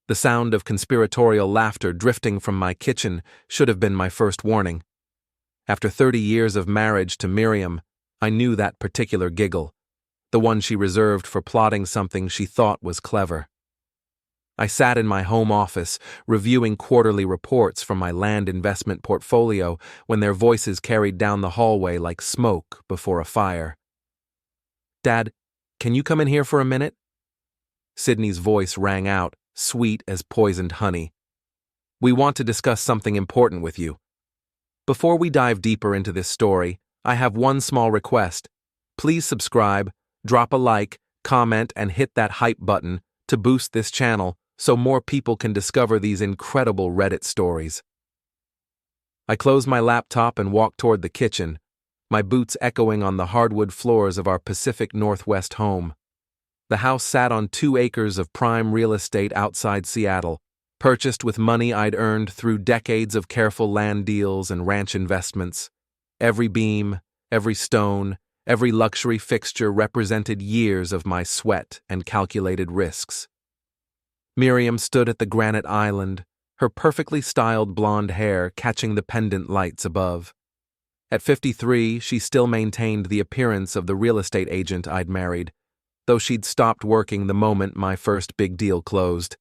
The sound of conspiratorial laughter drifting from my kitchen should have been my first warning. After 30 years of marriage to Miriam, I knew that particular giggle, the one she reserved for plotting something she thought was clever. I sat in my home office, reviewing quarterly reports from my land investment portfolio when their voices carried down the hallway like smoke before a fire. "Dad, can you come in here for a minute?" Sydney's voice rang out, sweet as poisoned honey. "We want to discuss something important with you. Before we dive deeper into this story, I have one small request. Please subscribe, drop a like, comment, and hit that hype button to boost this channel so more people can discover these incredible Reddit stories." I closed my laptop and walked toward the kitchen, my boots echoing on the hardwood floors of our Pacific Northwest home. The house sat on 2 acres of prime real estate outside Seattle, purchased with money I'd earned through decades of careful land deals and ranch investments. Every beam, every stone, every luxury fixture represented years of my sweat and calculated risks. Miriam stood at the granite island, her perfectly styled blonde hair catching the pendant lights above. At 53, she still maintained the appearance of the real estate agent I'd married, though she'd stopped working the moment my first big deal closed.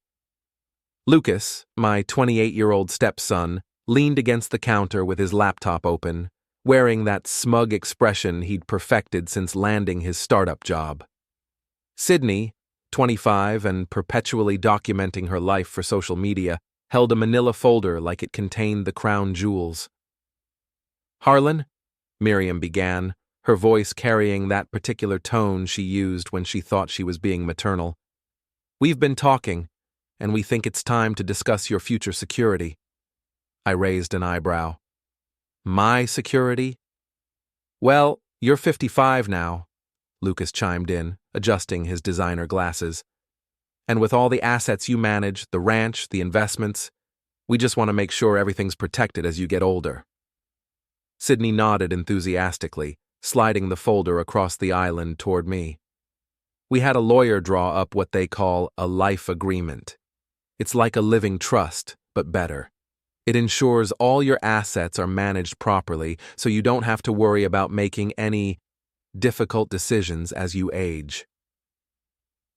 Lucas, my 28-year-old stepson, leaned against the counter with his laptop open, wearing that smug expression he'd perfected since landing his startup job. Sydney, 25 and perpetually documenting her life for social media, held a manila folder like it contained the crown jewels. "Harlan," Miriam began, her voice carrying that particular tone she used when she thought she was being maternal. "We've been talking, and we think it's time to discuss your future security." I raised an eyebrow. "My security?" "Well, you're 55 now," Lucas chimed in, adjusting his designer glasses. "And with all the assets you manage, the ranch, the investments, we just want to make sure everything's protected as you get older." Sydney nodded enthusiastically, sliding the folder across the island toward me. "We had a lawyer draw up what they call a life agreement. It's like a living trust, but better. It ensures all your assets are managed properly so you don't have to worry about making any difficult decisions as you age."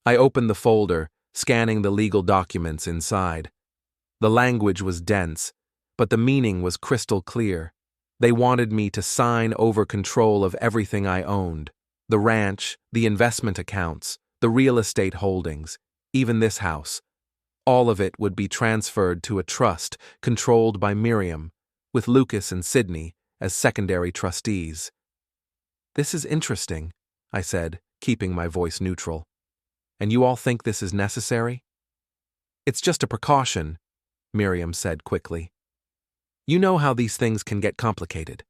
I opened the folder, scanning the legal documents inside. The language was dense, but the meaning was crystal clear. They wanted me to sign over control of everything I owned: the ranch, the investment accounts, the real estate holdings, even this house. All of it would be transferred to a trust controlled by Miriam, with Lucas and Sydney as secondary trustees. "This is interesting," I said, keeping my voice neutral. "And you all think this is necessary?" "It's just a precaution," Miriam said quickly. "You know how these things can get complicated.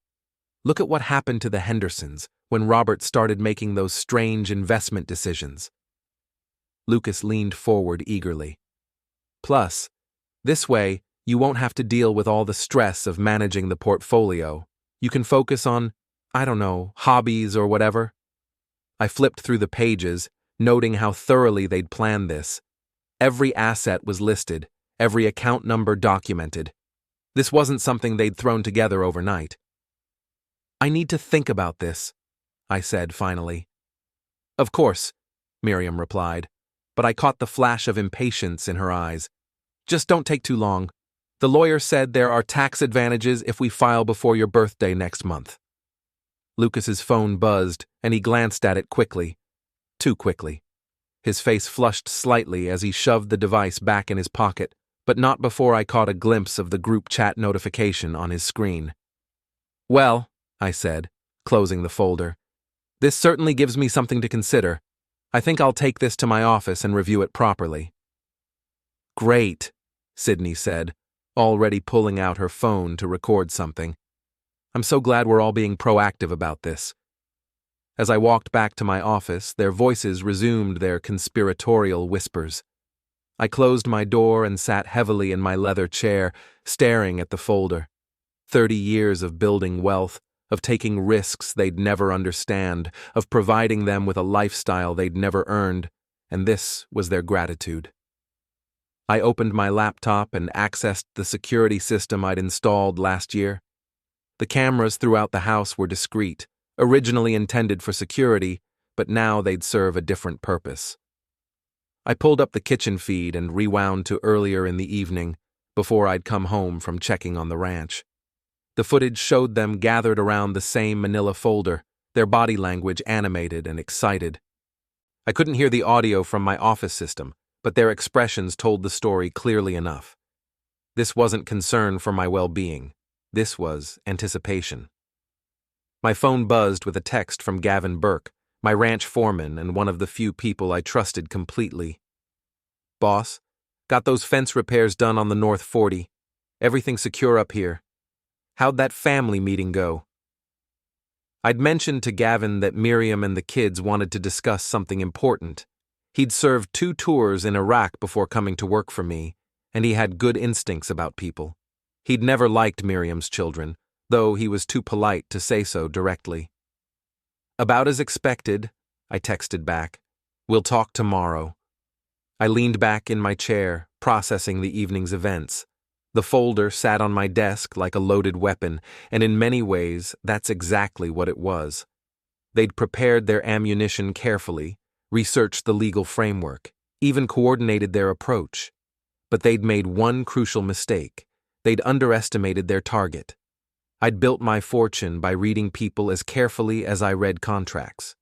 Look at what happened to the Hendersons when Robert started making those strange investment decisions." Lucas leaned forward eagerly. "Plus, this way, you won't have to deal with all the stress of managing the portfolio. You can focus on, I don't know, hobbies or whatever." I flipped through the pages, noting how thoroughly they'd planned this. Every asset was listed, every account number documented. This wasn't something they'd thrown together overnight. "I need to think about this," I said finally. "Of course," Miriam replied, but I caught the flash of impatience in her eyes. "Just don't take too long. The lawyer said there are tax advantages if we file before your birthday next month." Lucas's phone buzzed, and he glanced at it quickly. Too quickly. His face flushed slightly as he shoved the device back in his pocket, but not before I caught a glimpse of the group chat notification on his screen. "Well," I said, closing the folder, "this certainly gives me something to consider. I think I'll take this to my office and review it properly." "Great," Sydney said, already pulling out her phone to record something. "I'm so glad we're all being proactive about this." As I walked back to my office, their voices resumed their conspiratorial whispers. I closed my door and sat heavily in my leather chair, staring at the folder. 30 years of building wealth, of taking risks they'd never understand, of providing them with a lifestyle they'd never earned, and this was their gratitude. I opened my laptop and accessed the security system I'd installed last year. The cameras throughout the house were discreet, originally intended for security, but now they'd serve a different purpose. I pulled up the kitchen feed and rewound to earlier in the evening, before I'd come home from checking on the ranch. The footage showed them gathered around the same manila folder, their body language animated and excited. I couldn't hear the audio from my office system, but their expressions told the story clearly enough. This wasn't concern for my well-being. This was anticipation. My phone buzzed with a text from Gavin Burke, my ranch foreman and one of the few people I trusted completely. "Boss, got those fence repairs done on the North 40. Everything secure up here. How'd that family meeting go?" I'd mentioned to Gavin that Miriam and the kids wanted to discuss something important. He'd served 2 tours in Iraq before coming to work for me, and he had good instincts about people. He'd never liked Miriam's children, though he was too polite to say so directly. "About as expected," I texted back. "We'll talk tomorrow." I leaned back in my chair, processing the evening's events. The folder sat on my desk like a loaded weapon, and in many ways, that's exactly what it was. They'd prepared their ammunition carefully, researched the legal framework, even coordinated their approach. But they'd made one crucial mistake. They'd underestimated their target. I'd built my fortune by reading people as carefully as I read contracts.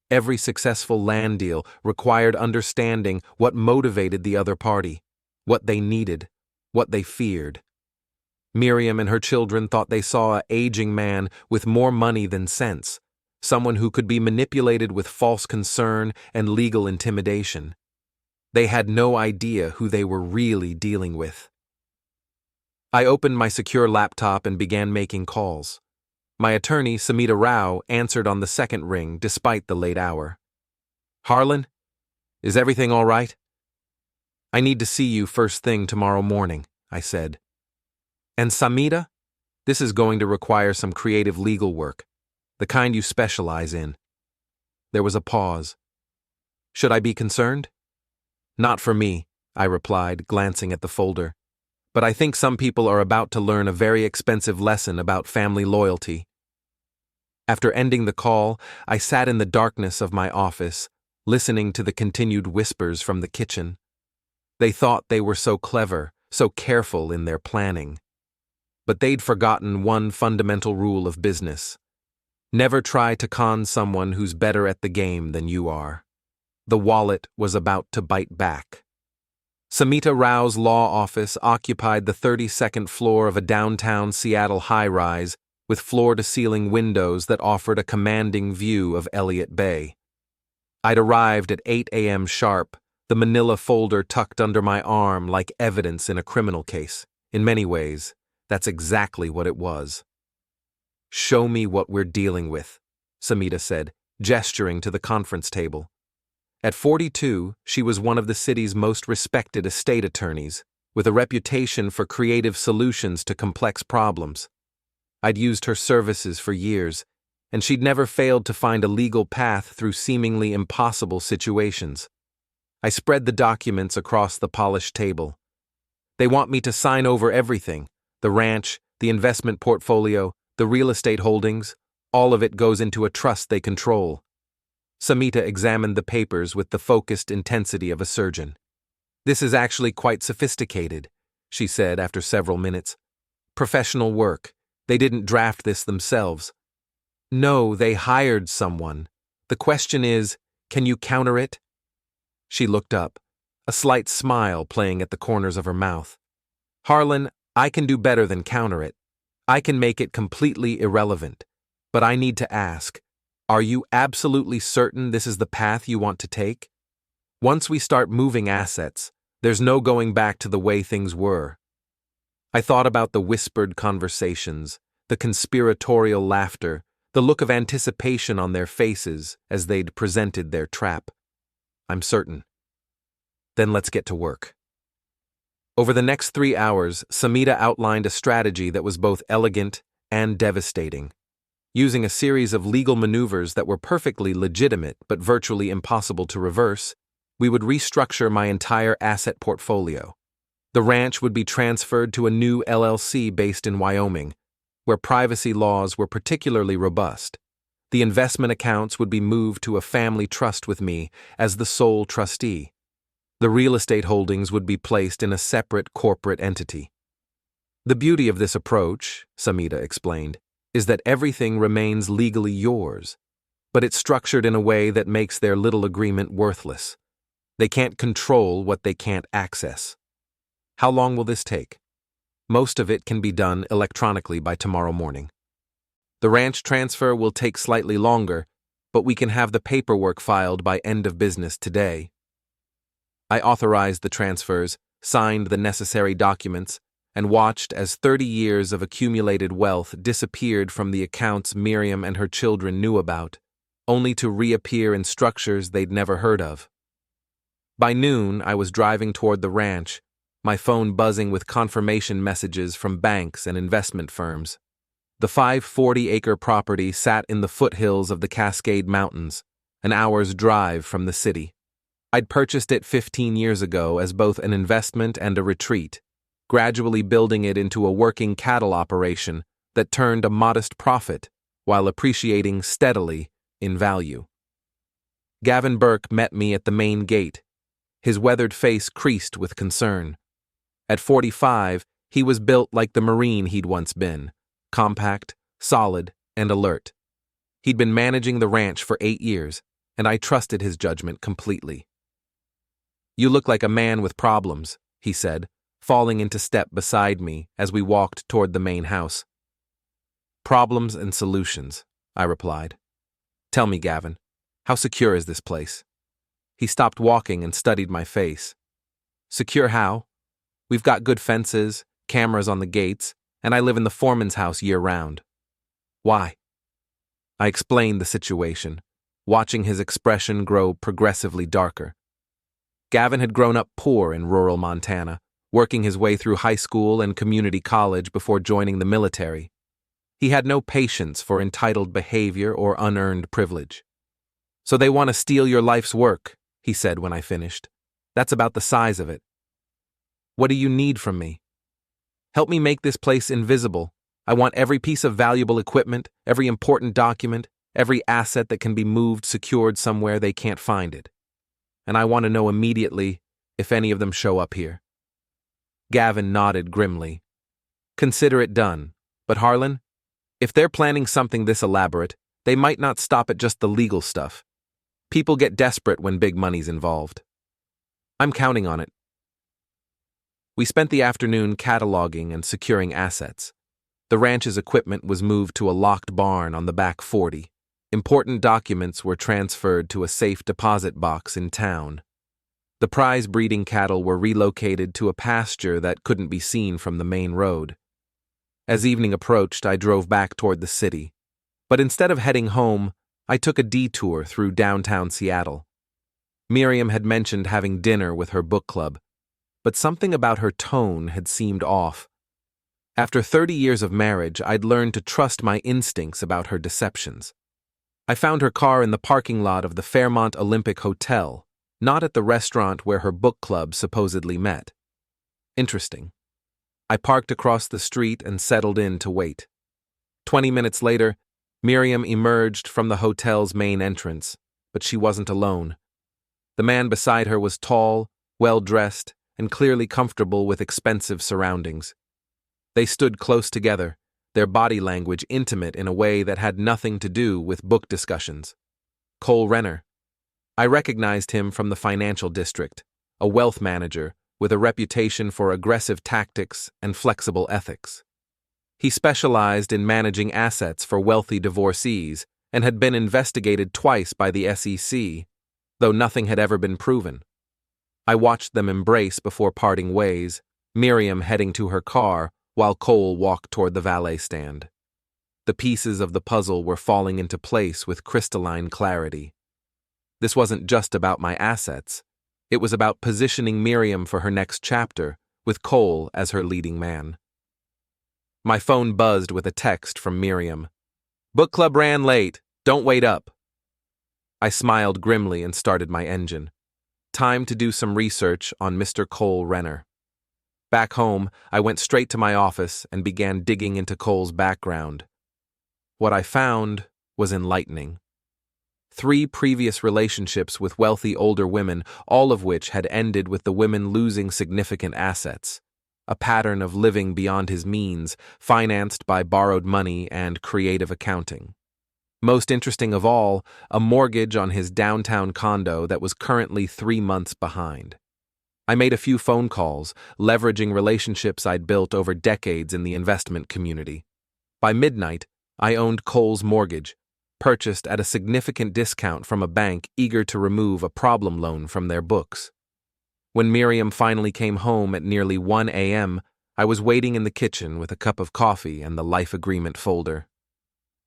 Every successful land deal required understanding what motivated the other party, what they needed, what they feared. Miriam and her children thought they saw an aging man with more money than sense, someone who could be manipulated with false concern and legal intimidation. They had no idea who they were really dealing with. I opened my secure laptop and began making calls. My attorney, Samita Rao, answered on the second ring despite the late hour. "Harlan, is everything all right?" "I need to see you first thing tomorrow morning," I said. "And Samita? This is going to require some creative legal work, the kind you specialize in." There was a pause. "Should I be concerned?" "Not for me," I replied, glancing at the folder. "But I think some people are about to learn a very expensive lesson about family loyalty." After ending the call, I sat in the darkness of my office, listening to the continued whispers from the kitchen. They thought they were so clever, so careful in their planning. But they'd forgotten one fundamental rule of business. Never try to con someone who's better at the game than you are. The wallet was about to bite back. Samita Rao's law office occupied the 32nd floor of a downtown Seattle high-rise with floor-to-ceiling windows that offered a commanding view of Elliott Bay. I'd arrived at 8 a.m. sharp, the manila folder tucked under my arm like evidence in a criminal case. In many ways, that's exactly what it was. "Show me what we're dealing with," Samita said, gesturing to the conference table. At 42, she was one of the city's most respected estate attorneys, with a reputation for creative solutions to complex problems. I'd used her services for years, and she'd never failed to find a legal path through seemingly impossible situations. I spread the documents across the polished table. "They want me to sign over everything, the ranch, the investment portfolio, the real estate holdings. All of it goes into a trust they control." Samita examined the papers with the focused intensity of a surgeon. "This is actually quite sophisticated," she said after several minutes. "Professional work. They didn't draft this themselves." "No, they hired someone. The question is, can you counter it?" She looked up, a slight smile playing at the corners of her mouth. "Harlan, I can do better than counter it. I can make it completely irrelevant. But I need to ask, are you absolutely certain this is the path you want to take? Once we start moving assets, there's no going back to the way things were." I thought about the whispered conversations, the conspiratorial laughter, the look of anticipation on their faces as they'd presented their trap. "I'm certain." "Then let's get to work." Over the next 3 hours, Samita outlined a strategy that was both elegant and devastating. Using a series of legal maneuvers that were perfectly legitimate but virtually impossible to reverse, We would restructure my entire asset portfolio. The ranch would be transferred to a new LLC based in Wyoming, where privacy laws were particularly robust. The investment accounts would be moved to a family trust with me as the sole trustee. The real estate holdings would be placed in a separate corporate entity. The beauty of this approach, Samita explained, is that everything remains legally yours, but it's structured in a way that makes their little agreement worthless. They can't control what they can't access. How long will this take? Most of it can be done electronically by tomorrow morning. The ranch transfer will take slightly longer, but we can have the paperwork filed by end of business today. I authorized the transfers, signed the necessary documents, and watched as 30 years of accumulated wealth disappeared from the accounts Miriam and her children knew about, only to reappear in structures they'd never heard of. By noon, I was driving toward the ranch, my phone buzzing with confirmation messages from banks and investment firms. The 540-acre property sat in the foothills of the Cascade Mountains, an hour's drive from the city. I'd purchased it 15 years ago as both an investment and a retreat, gradually building it into a working cattle operation that turned a modest profit while appreciating steadily in value. Gavin Burke met me at the main gate, his weathered face creased with concern. At 45, he was built like the Marine he'd once been, compact, solid, and alert. He'd been managing the ranch for 8 years, and I trusted his judgment completely. "You look like a man with problems," he said, falling into step beside me as we walked toward the main house. "Problems and solutions," I replied. "Tell me, Gavin, how secure is this place?" He stopped walking and studied my face. "Secure how? We've got good fences, cameras on the gates, and I live in the foreman's house year-round." "Why?" I explained the situation, watching his expression grow progressively darker. Gavin had grown up poor in rural Montana, working his way through high school and community college before joining the military. He had no patience for entitled behavior or unearned privilege. "So they want to steal your life's work," he said when I finished. "That's about the size of it. What do you need from me? Help me make this place invisible. I want every piece of valuable equipment, every important document, every asset that can be moved secured somewhere they can't find it. And I want to know immediately if any of them show up here." Gavin nodded grimly. "Consider it done. But Harlan, if they're planning something this elaborate, they might not stop at just the legal stuff. People get desperate when big money's involved." "I'm counting on it." We spent the afternoon cataloging and securing assets. The ranch's equipment was moved to a locked barn on the back 40. Important documents were transferred to a safe deposit box in town. The prize breeding cattle were relocated to a pasture that couldn't be seen from the main road. As evening approached, I drove back toward the city. But instead of heading home, I took a detour through downtown Seattle. Miriam had mentioned having dinner with her book club, but something about her tone had seemed off. After 30 years of marriage, I'd learned to trust my instincts about her deceptions. I found her car in the parking lot of the Fairmont Olympic Hotel, not at the restaurant where her book club supposedly met. Interesting. I parked across the street and settled in to wait. 20 minutes later, Miriam emerged from the hotel's main entrance, but she wasn't alone. The man beside her was tall, well-dressed, and clearly comfortable with expensive surroundings. They stood close together, their body language intimate in a way that had nothing to do with book discussions. Cole Renner. I recognized him from the financial district, a wealth manager with a reputation for aggressive tactics and flexible ethics. He specialized in managing assets for wealthy divorcees and had been investigated twice by the SEC, though nothing had ever been proven. I watched them embrace before parting ways, Miriam heading to her car while Cole walked toward the valet stand. The pieces of the puzzle were falling into place with crystalline clarity. This wasn't just about my assets. It was about positioning Miriam for her next chapter, with Cole as her leading man. My phone buzzed with a text from Miriam. "Book club ran late. Don't wait up." I smiled grimly and started my engine. Time to do some research on Mr. Cole Renner. Back home, I went straight to my office and began digging into Cole's background. What I found was enlightening. 3 previous relationships with wealthy older women, all of which had ended with the women losing significant assets. A pattern of living beyond his means, financed by borrowed money and creative accounting. Most interesting of all, a mortgage on his downtown condo that was currently 3 months behind. I made a few phone calls, leveraging relationships I'd built over decades in the investment community. By midnight, I owned Cole's mortgage, purchased at a significant discount from a bank eager to remove a problem loan from their books. When Miriam finally came home at nearly 1 a.m., I was waiting in the kitchen with a cup of coffee and the life agreement folder.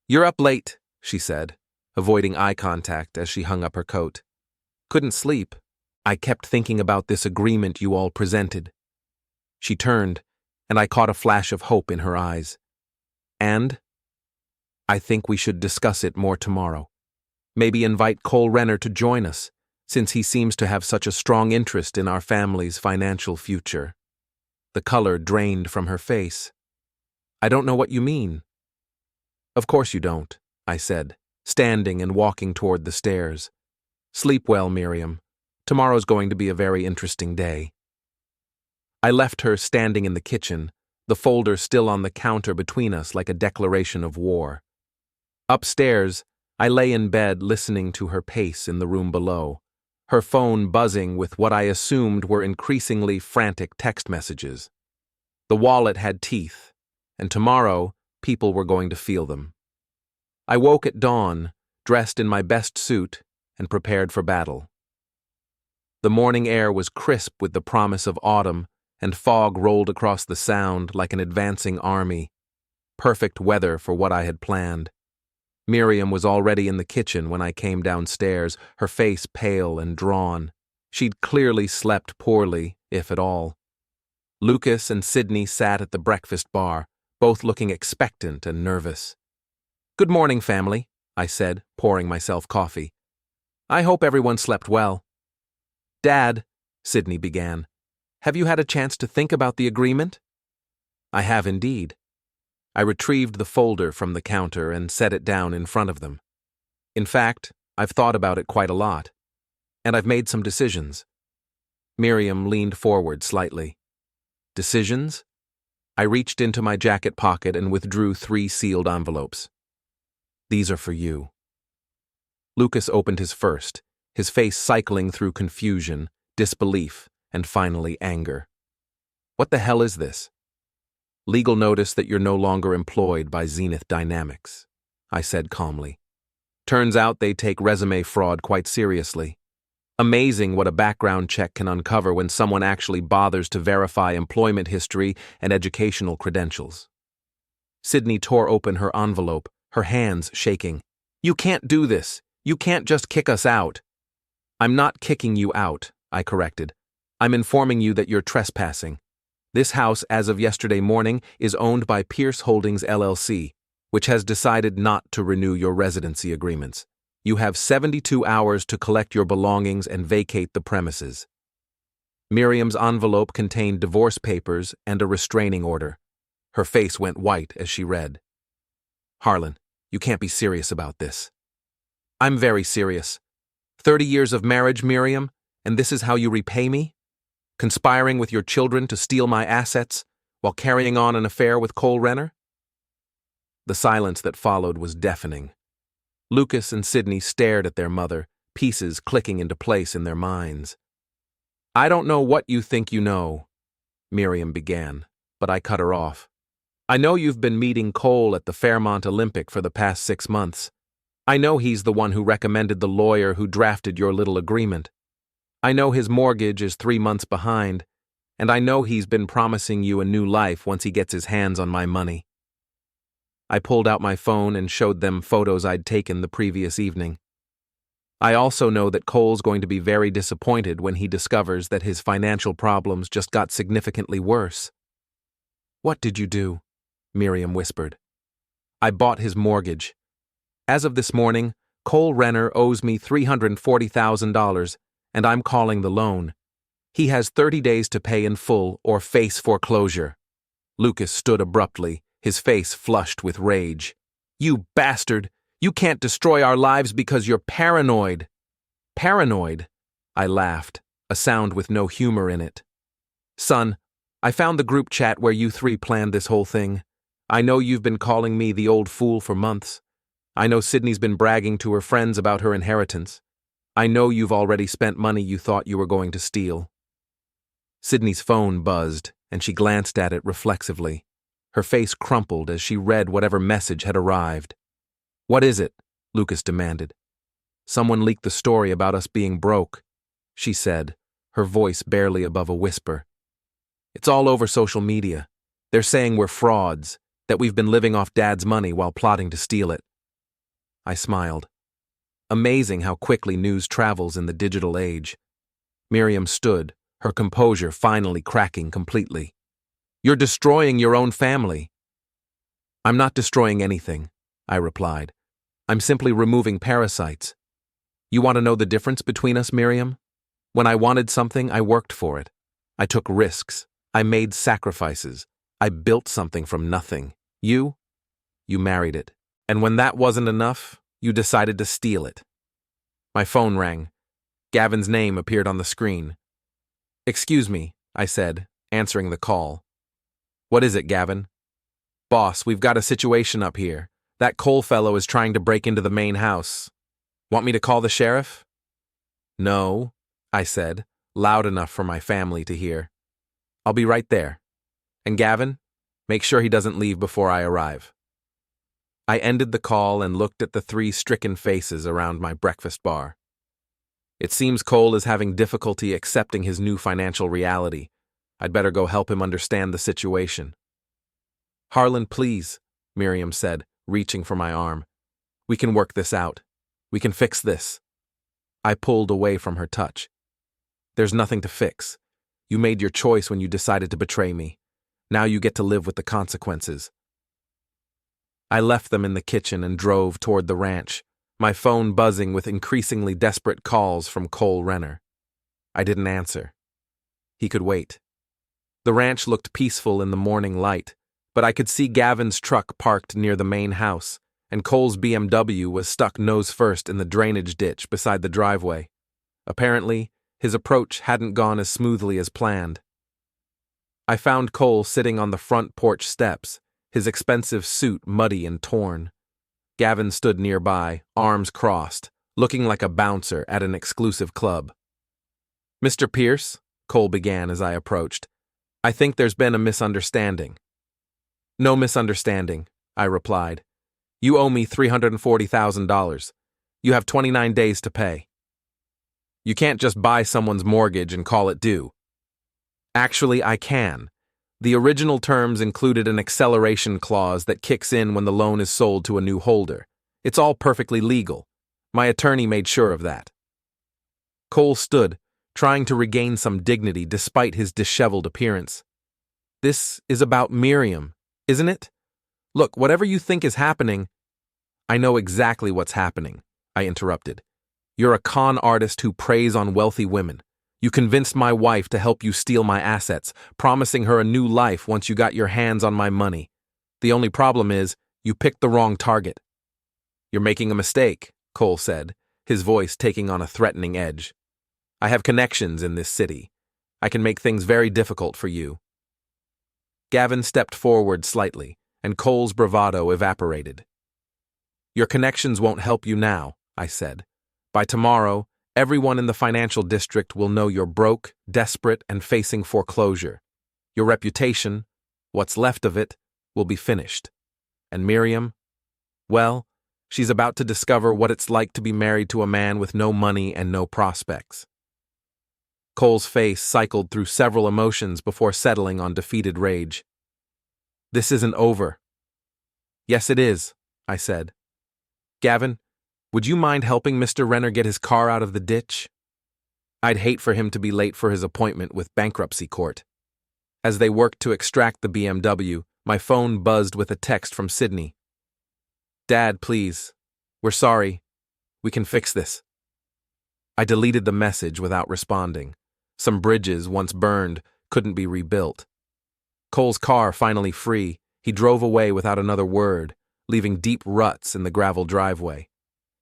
"You're up late," she said, avoiding eye contact as she hung up her coat. "Couldn't sleep. I kept thinking about this agreement you all presented." She turned, and I caught a flash of hope in her eyes. "And? I think we should discuss it more tomorrow. Maybe invite Cole Renner to join us, since he seems to have such a strong interest in our family's financial future." The color drained from her face. "I don't know what you mean." "Of course you don't," I said, standing and walking toward the stairs. "Sleep well, Miriam. Tomorrow's going to be a very interesting day." I left her standing in the kitchen, the folder still on the counter between us like a declaration of war. Upstairs, I lay in bed listening to her pace in the room below, her phone buzzing with what I assumed were increasingly frantic text messages. The wallet had teeth, and tomorrow people were going to feel them. I woke at dawn, dressed in my best suit, and prepared for battle. The morning air was crisp with the promise of autumn, and fog rolled across the sound like an advancing army. Perfect weather for what I had planned. Miriam was already in the kitchen when I came downstairs, her face pale and drawn. She'd clearly slept poorly, if at all. Lucas and Sydney sat at the breakfast bar, both looking expectant and nervous. "Good morning, family," I said, pouring myself coffee. "I hope everyone slept well." "Dad," Sydney began, "have you had a chance to think about the agreement?" "I have indeed." I retrieved the folder from the counter and set it down in front of them. "In fact, I've thought about it quite a lot, and I've made some decisions." Miriam leaned forward slightly. "Decisions?" I reached into my jacket pocket and withdrew 3 sealed envelopes. "These are for you." Lucas opened his first, his face cycling through confusion, disbelief, and finally anger. "What the hell is this?" "Legal notice that you're no longer employed by Zenith Dynamics," I said calmly. "Turns out they take resume fraud quite seriously. Amazing what a background check can uncover when someone actually bothers to verify employment history and educational credentials." Sydney tore open her envelope, her hands shaking. "You can't do this. You can't just kick us out." "I'm not kicking you out," I corrected. "I'm informing you that you're trespassing. This house, as of yesterday morning, is owned by Pierce Holdings LLC, which has decided not to renew your residency agreements. You have 72 hours to collect your belongings and vacate the premises." Miriam's envelope contained divorce papers and a restraining order. Her face went white as she read. "Harlan, you can't be serious about this." "I'm very serious. 30 years of marriage, Miriam, and this is how you repay me? Conspiring with your children to steal my assets while carrying on an affair with Cole Renner?" The silence that followed was deafening. Lucas and Sydney stared at their mother, pieces clicking into place in their minds. "I don't know what you think you know," Miriam began, but I cut her off. "I know you've been meeting Cole at the Fairmont Olympic for the past 6 months. I know he's the one who recommended the lawyer who drafted your little agreement. I know his mortgage is 3 months behind, and I know he's been promising you a new life once he gets his hands on my money." I pulled out my phone and showed them photos I'd taken the previous evening. "I also know that Cole's going to be very disappointed when he discovers that his financial problems just got significantly worse." "What did you do?" Miriam whispered. "I bought his mortgage. As of this morning, Cole Renner owes me $340,000, and I'm calling the loan. He has 30 days to pay in full or face foreclosure." Lucas stood abruptly, his face flushed with rage. "You bastard! You can't destroy our lives because you're paranoid." "Paranoid?" I laughed, a sound with no humor in it. "Son, I found the group chat where you three planned this whole thing. I know you've been calling me the old fool for months. I know Sydney's been bragging to her friends about her inheritance. I know you've already spent money you thought you were going to steal." Sydney's phone buzzed, and she glanced at it reflexively. Her face crumpled as she read whatever message had arrived. "What is it?" Lucas demanded. "Someone leaked the story about us being broke," she said, her voice barely above a whisper. "It's all over social media. They're saying we're frauds, that we've been living off Dad's money while plotting to steal it." I smiled. Amazing how quickly news travels in the digital age. Miriam stood, her composure finally cracking completely. "You're destroying your own family." "I'm not destroying anything," I replied. "I'm simply removing parasites. You want to know the difference between us, Miriam? When I wanted something, I worked for it. I took risks. I made sacrifices. I built something from nothing. You married it. And when that wasn't enough, you decided to steal it." My phone rang. Gavin's name appeared on the screen. "Excuse me," I said, answering the call. "What is it, Gavin?" "Boss, we've got a situation up here. That Cole fellow is trying to break into the main house. Want me to call the sheriff?" "No," I said, loud enough for my family to hear. "I'll be right there. And Gavin, make sure he doesn't leave before I arrive." I ended the call and looked at the three stricken faces around my breakfast bar. It seems Cole is having difficulty accepting his new financial reality. I'd better go help him understand the situation. "Harlan, please," Miriam said, reaching for my arm. "We can work this out. We can fix this." I pulled away from her touch. "There's nothing to fix. You made your choice when you decided to betray me. Now you get to live with the consequences." I left them in the kitchen and drove toward the ranch, my phone buzzing with increasingly desperate calls from Cole Renner. I didn't answer. He could wait. The ranch looked peaceful in the morning light, but I could see Gavin's truck parked near the main house, and Cole's BMW was stuck nose first in the drainage ditch beside the driveway. Apparently, his approach hadn't gone as smoothly as planned. I found Cole sitting on the front porch steps, his expensive suit muddy and torn. Gavin stood nearby, arms crossed, looking like a bouncer at an exclusive club. "Mr. Pierce," Cole began as I approached, "I think there's been a misunderstanding." "No misunderstanding," I replied. "You owe me $340,000. You have 29 days to pay." "You can't just buy someone's mortgage and call it due." "Actually, I can. The original terms included an acceleration clause that kicks in when the loan is sold to a new holder. It's all perfectly legal. My attorney made sure of that." Cole stood, trying to regain some dignity despite his disheveled appearance. "This is about Miriam, isn't it? Look, whatever you think is happening—" "I know exactly what's happening," I interrupted. "You're a con artist who preys on wealthy women. You convinced my wife to help you steal my assets, promising her a new life once you got your hands on my money. The only problem is, you picked the wrong target." "You're making a mistake," Cole said, his voice taking on a threatening edge. "I have connections in this city. I can make things very difficult for you." Gavin stepped forward slightly, and Cole's bravado evaporated. "Your connections won't help you now," I said. "By tomorrow, everyone in the financial district will know you're broke, desperate, and facing foreclosure. Your reputation, what's left of it, will be finished. And Miriam, well, she's about to discover what it's like to be married to a man with no money and no prospects." Cole's face cycled through several emotions before settling on defeated rage. "This isn't over." "Yes, it is," I said. "Gavin, would you mind helping Mr. Renner get his car out of the ditch? I'd hate for him to be late for his appointment with bankruptcy court." As they worked to extract the BMW, my phone buzzed with a text from Sydney. "Dad, please. We're sorry. We can fix this." I deleted the message without responding. Some bridges, once burned, couldn't be rebuilt. Cole's car finally free, he drove away without another word, leaving deep ruts in the gravel driveway.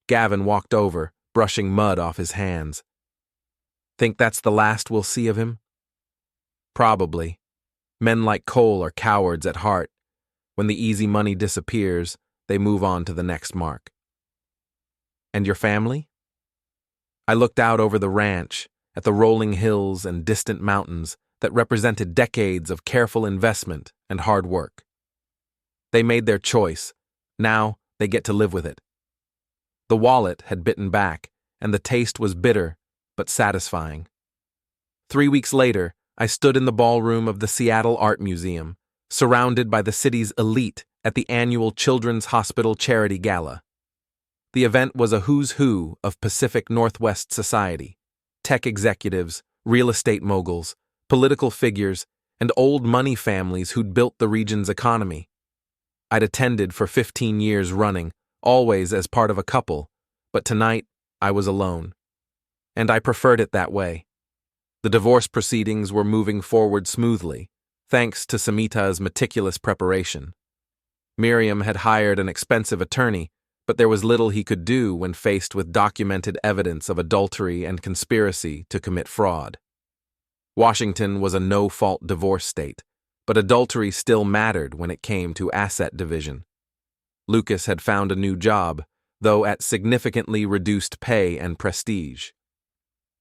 Gavin walked over, brushing mud off his hands. Think that's the last we'll see of him? Probably. Men like Cole are cowards at heart. When the easy money disappears, they move on to the next mark. And your family? I looked out over the ranch, at the rolling hills and distant mountains that represented decades of careful investment and hard work. They made their choice. Now they get to live with it. The wallet had bitten back, and the taste was bitter, but satisfying. 3 weeks later, I stood in the ballroom of the Seattle Art Museum, surrounded by the city's elite at the annual Children's Hospital Charity Gala. The event was a who's who of Pacific Northwest society: tech executives, real estate moguls, political figures, and old money families who'd built the region's economy. I'd attended for 15 years running, always as part of a couple, but tonight I was alone. And I preferred it that way. The divorce proceedings were moving forward smoothly, thanks to Samita's meticulous preparation. Miriam had hired an expensive attorney, but there was little he could do when faced with documented evidence of adultery and conspiracy to commit fraud. Washington was a no-fault divorce state, but adultery still mattered when it came to asset division. Lucas had found a new job, though at significantly reduced pay and prestige.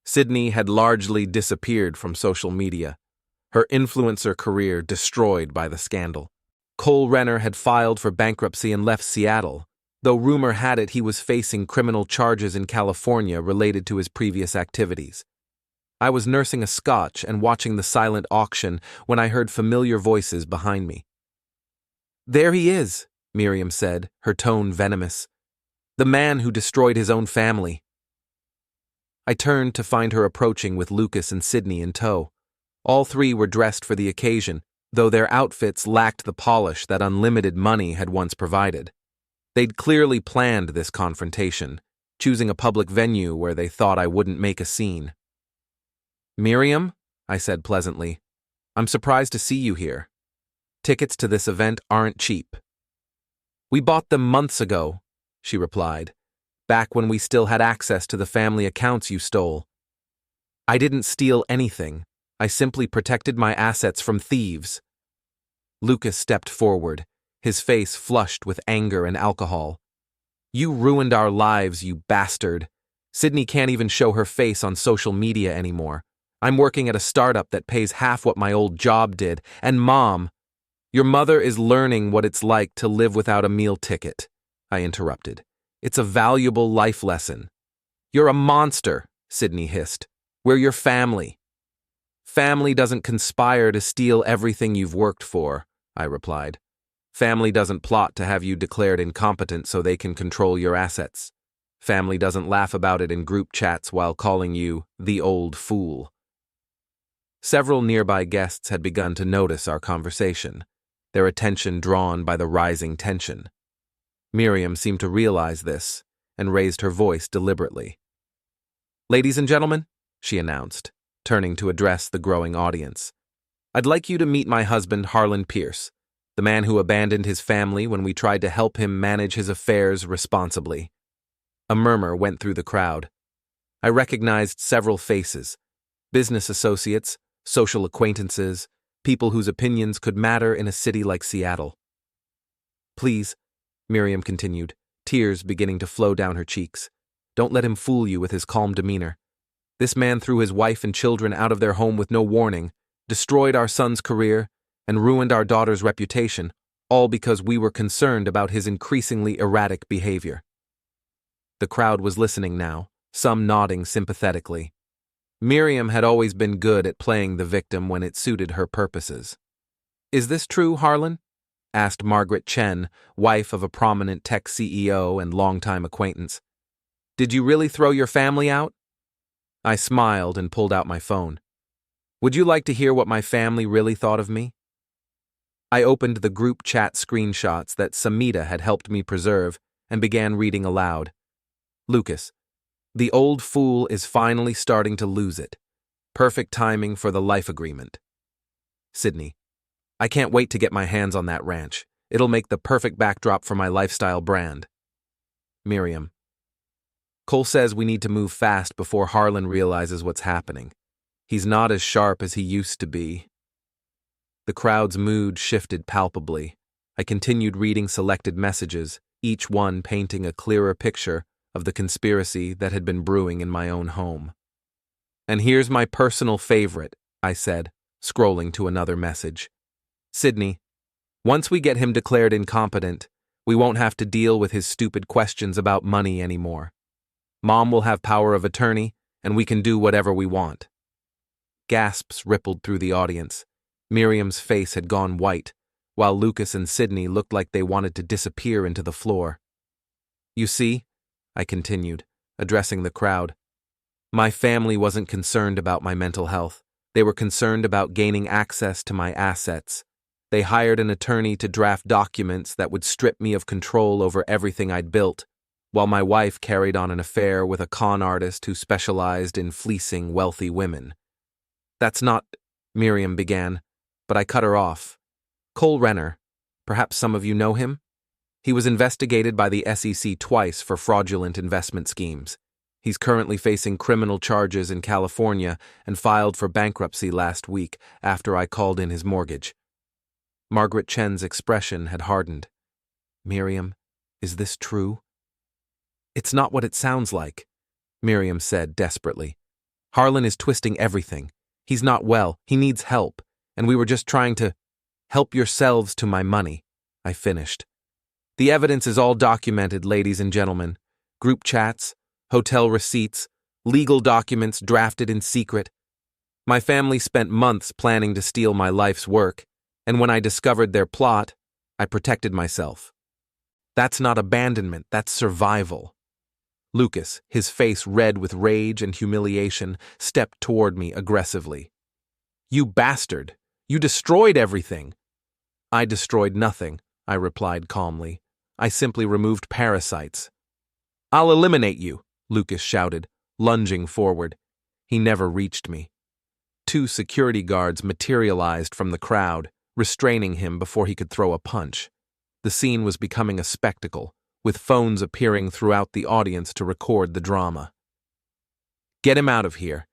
Sydney had largely disappeared from social media, her influencer career destroyed by the scandal. Cole Renner had filed for bankruptcy and left Seattle, though rumor had it he was facing criminal charges in California related to his previous activities. I was nursing a scotch and watching the silent auction when I heard familiar voices behind me. "There he is," Miriam said, her tone venomous. "The man who destroyed his own family." I turned to find her approaching with Lucas and Sydney in tow. All three were dressed for the occasion, though their outfits lacked the polish that unlimited money had once provided. They'd clearly planned this confrontation, choosing a public venue where they thought I wouldn't make a scene. "Miriam," I said pleasantly, "I'm surprised to see you here. Tickets to this event aren't cheap." "We bought them months ago," she replied, "back when we still had access to the family accounts you stole." "I didn't steal anything. I simply protected my assets from thieves." Lucas stepped forward, his face flushed with anger and alcohol. "You ruined our lives, you bastard. Sydney can't even show her face on social media anymore. I'm working at a startup that pays half what my old job did, and Mom, your mother is learning what it's like to live without a meal ticket," I interrupted. "It's a valuable life lesson." "You're a monster," Sydney hissed. "We're your family." "Family doesn't conspire to steal everything you've worked for," I replied. "Family doesn't plot to have you declared incompetent so they can control your assets. Family doesn't laugh about it in group chats while calling you the old fool." Several nearby guests had begun to notice our conversation, their attention drawn by the rising tension. Miriam seemed to realize this and raised her voice deliberately. "Ladies and gentlemen," she announced, turning to address the growing audience, "I'd like you to meet my husband, Harlan Pierce, the man who abandoned his family when we tried to help him manage his affairs responsibly." A murmur went through the crowd. I recognized several faces: business associates, social acquaintances, people whose opinions could matter in a city like Seattle. "Please," Miriam continued, tears beginning to flow down her cheeks, "don't let him fool you with his calm demeanor. This man threw his wife and children out of their home with no warning, destroyed our son's career, and ruined our daughter's reputation, all because we were concerned about his increasingly erratic behavior." The crowd was listening now, some nodding sympathetically. Miriam had always been good at playing the victim when it suited her purposes. "Is this true, Harlan?" asked Margaret Chen, wife of a prominent tech CEO and longtime acquaintance. "Did you really throw your family out?" I smiled and pulled out my phone. "Would you like to hear what my family really thought of me?" I opened the group chat screenshots that Samita had helped me preserve and began reading aloud. "Lucas, The old fool is finally starting to lose it. Perfect timing for the life agreement. Sydney. I can't wait to get my hands on that ranch. It'll make the perfect backdrop for my lifestyle brand. Miriam. Cole says we need to move fast before Harlan realizes what's happening. He's not as sharp as he used to be. The crowd's mood shifted palpably. I continued reading selected messages, each one painting a clearer picture of the conspiracy that had been brewing in my own home. And here's my personal favorite, I said, scrolling to another message. Sydney, once we get him declared incompetent, we won't have to deal with his stupid questions about money anymore. Mom will have power of attorney, and we can do whatever we want. Gasps rippled through the audience. Miriam's face had gone white, while Lucas and Sydney looked like they wanted to disappear into the floor. You see, I continued, addressing the crowd, my family wasn't concerned about my mental health. They were concerned about gaining access to my assets. They hired an attorney to draft documents that would strip me of control over everything I'd built, while my wife carried on an affair with a con artist who specialized in fleecing wealthy women. That's not, Miriam began, but I cut her off. Cole Renner, perhaps some of you know him? He was investigated by the SEC twice for fraudulent investment schemes. He's currently facing criminal charges in California and filed for bankruptcy last week after I called in his mortgage. Margaret Chen's expression had hardened. Miriam, is this true? It's not what it sounds like, Miriam said desperately. Harlan is twisting everything. He's not well, he needs help, and we were just trying to help yourselves to my money, I finished. The evidence is all documented, ladies and gentlemen. Group chats, hotel receipts, legal documents drafted in secret. My family spent months planning to steal my life's work, and when I discovered their plot, I protected myself. That's not abandonment, that's survival. Lucas, his face red with rage and humiliation, stepped toward me aggressively. You bastard! You destroyed everything! I destroyed nothing, I replied calmly. I simply removed parasites. I'll eliminate you, Lucas shouted, lunging forward. He never reached me. 2 security guards materialized from the crowd, restraining him before he could throw a punch. The scene was becoming a spectacle, with phones appearing throughout the audience to record the drama. Get him out of here,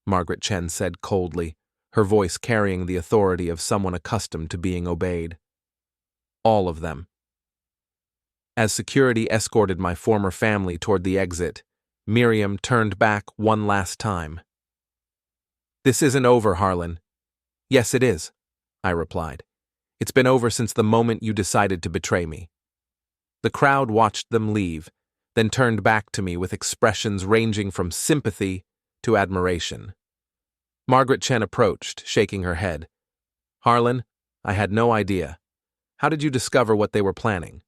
Margaret Chen said coldly, her voice carrying the authority of someone accustomed to being obeyed. All of them. As security escorted my former family toward the exit, Miriam turned back one last time. This isn't over, Harlan. Yes, it is, I replied. It's been over since the moment you decided to betray me. The crowd watched them leave, then turned back to me with expressions ranging from sympathy to admiration. Margaret Chen approached, shaking her head. Harlan, I had no idea. How did you discover what they were planning?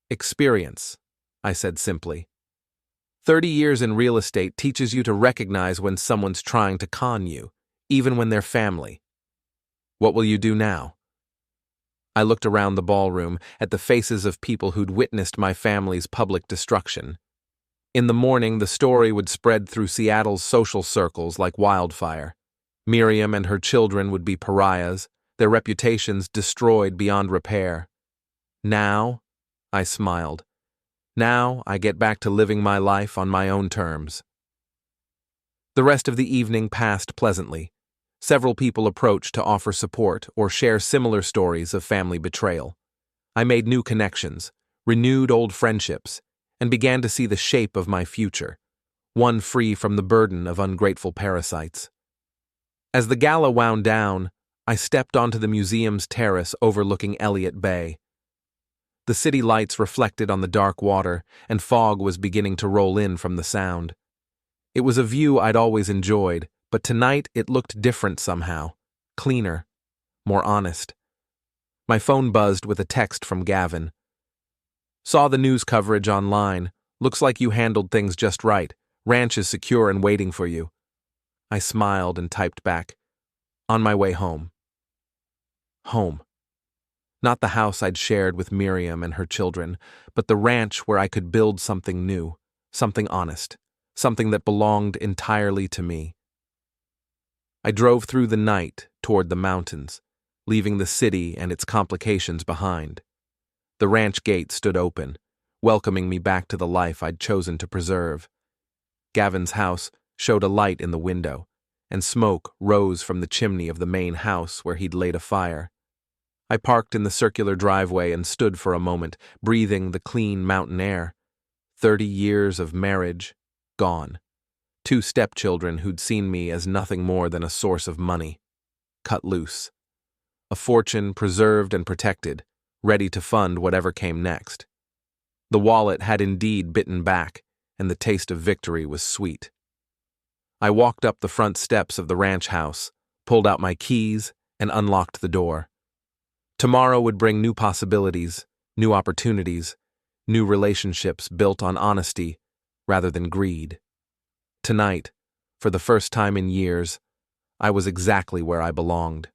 Experience, I said simply. 30 years in real estate teaches you to recognize when someone's trying to con you, even when they're family. What will you do now? I looked around the ballroom at the faces of people who'd witnessed my family's public destruction. In the morning, the story would spread through Seattle's social circles like wildfire. Miriam and her children would be pariahs, their reputations destroyed beyond repair. Now, I smiled. Now I get back to living my life on my own terms. The rest of the evening passed pleasantly. Several people approached to offer support or share similar stories of family betrayal. I made new connections, renewed old friendships, and began to see the shape of my future, one free from the burden of ungrateful parasites. As the gala wound down, I stepped onto the museum's terrace overlooking Elliott Bay. The city lights reflected on the dark water, and fog was beginning to roll in from the sound. It was a view I'd always enjoyed, but tonight it looked different somehow, cleaner, more honest. My phone buzzed with a text from Gavin. Saw the news coverage online. Looks like you handled things just right. Ranch is secure and waiting for you. I smiled and typed back, on my way home. Home. Not the house I'd shared with Miriam and her children, but the ranch where I could build something new, something honest. something that belonged entirely to me. I drove through the night toward the mountains, leaving the city and its complications behind. The ranch gate stood open, welcoming me back to the life I'd chosen to preserve. Gavin's house showed a light in the window, and smoke rose from the chimney of the main house where he'd laid a fire. I parked in the circular driveway and stood for a moment, breathing the clean mountain air. 30 years of marriage, gone. 2 stepchildren who'd seen me as nothing more than a source of money, cut loose. A fortune preserved and protected, ready to fund whatever came next. The wallet had indeed bitten back, and the taste of victory was sweet. I walked up the front steps of the ranch house, pulled out my keys, and unlocked the door. Tomorrow would bring new possibilities, new opportunities, new relationships built on honesty rather than greed. Tonight, for the first time in years, I was exactly where I belonged.